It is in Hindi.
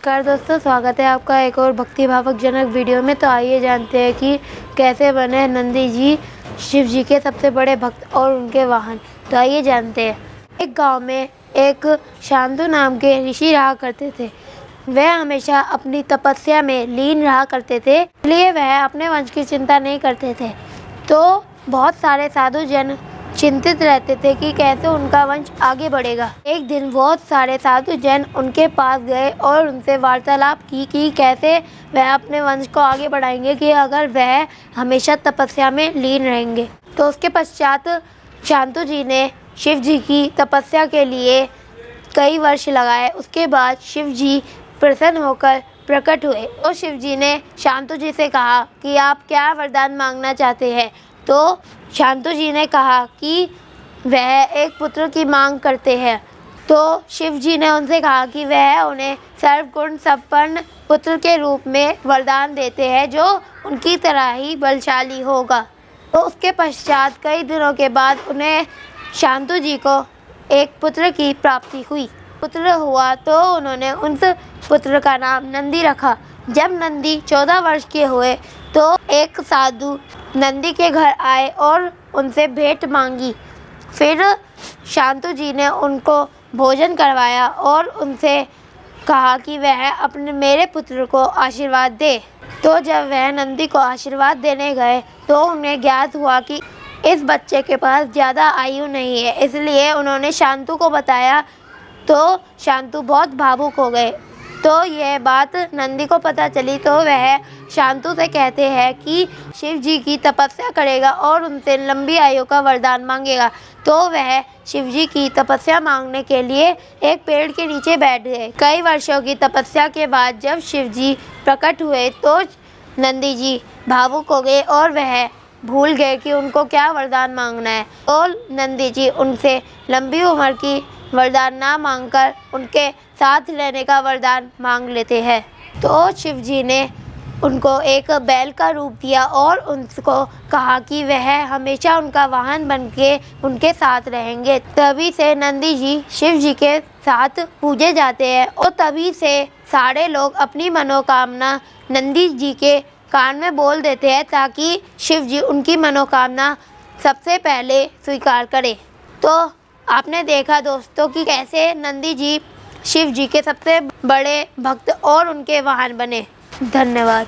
नमस्कार दोस्तों, स्वागत है आपका एक और भक्ति भावक जनक वीडियो में। तो आइए जानते हैं कि कैसे बने नंदी जी शिव जी के सबसे बड़े भक्त और उनके वाहन। तो आइए जानते हैं। एक गांव में एक शांतु नाम के ऋषि रहा करते थे। वह हमेशा अपनी तपस्या में लीन रहा करते थे, इसलिए वह अपने वंश की चिंता नहीं करते थे। तो बहुत सारे साधु जन चिंतित रहते थे कि कैसे उनका वंश आगे बढ़ेगा। एक दिन बहुत सारे साधु जन उनके पास गए और उनसे वार्तालाप की कि कैसे वह अपने वंश को आगे बढ़ाएंगे कि अगर वह हमेशा तपस्या में लीन रहेंगे। तो उसके पश्चात शांतु जी ने शिव जी की तपस्या के लिए कई वर्ष लगाए। उसके बाद शिव जी प्रसन्न होकर प्रकट हुए और शिव जी ने शांतु जी से कहा कि आप क्या वरदान मांगना चाहते हैं। तो शांतु जी ने कहा कि वह एक पुत्र की मांग करते हैं। तो शिव जी ने उनसे कहा कि वह उन्हें सर्वगुण संपन्न पुत्र के रूप में वरदान देते हैं जो उनकी तरह ही बलशाली होगा। तो उसके पश्चात कई दिनों के बाद उन्हें शांतु जी को एक पुत्र की प्राप्ति हुई। पुत्र हुआ तो उन्होंने उस पुत्र का नाम नंदी रखा। जब नंदी 14 वर्ष के हुए तो एक साधु नंदी के घर आए और उनसे भेंट मांगी। फिर शांतु जी ने उनको भोजन करवाया और उनसे कहा कि वह मेरे पुत्र को आशीर्वाद दे। तो जब वह नंदी को आशीर्वाद देने गए तो उन्हें ज्ञात हुआ कि इस बच्चे के पास ज़्यादा आयु नहीं है, इसलिए उन्होंने शांतु को बताया। तो शांतु बहुत भावुक हो गए। तो यह बात नंदी को पता चली तो वह शांतु से कहते हैं कि शिव जी की तपस्या करेगा और उनसे लंबी आयु का वरदान मांगेगा। तो वह शिव जी की तपस्या मांगने के लिए एक पेड़ के नीचे बैठ गए। कई वर्षों की तपस्या के बाद जब शिव जी प्रकट हुए तो नंदी जी भावुक हो गए और वह भूल गए कि उनको क्या वरदान मांगना है। और नंदी जी उनसे लंबी उम्र की वरदान ना मांगकर उनके साथ रहने का वरदान मांग लेते हैं। तो शिव जी ने उनको एक बैल का रूप दिया और उनको कहा कि वह हमेशा उनका वाहन बनके उनके साथ रहेंगे। तभी से नंदी जी शिव जी के साथ पूजे जाते हैं और तभी से सारे लोग अपनी मनोकामना नंदी जी के कान में बोल देते हैं ताकि शिव जी उनकी मनोकामना सबसे पहले स्वीकार करें। तो आपने देखा दोस्तों कि कैसे नंदी जी शिव जी के सबसे बड़े भक्त और उनके वाहन बने। धन्यवाद।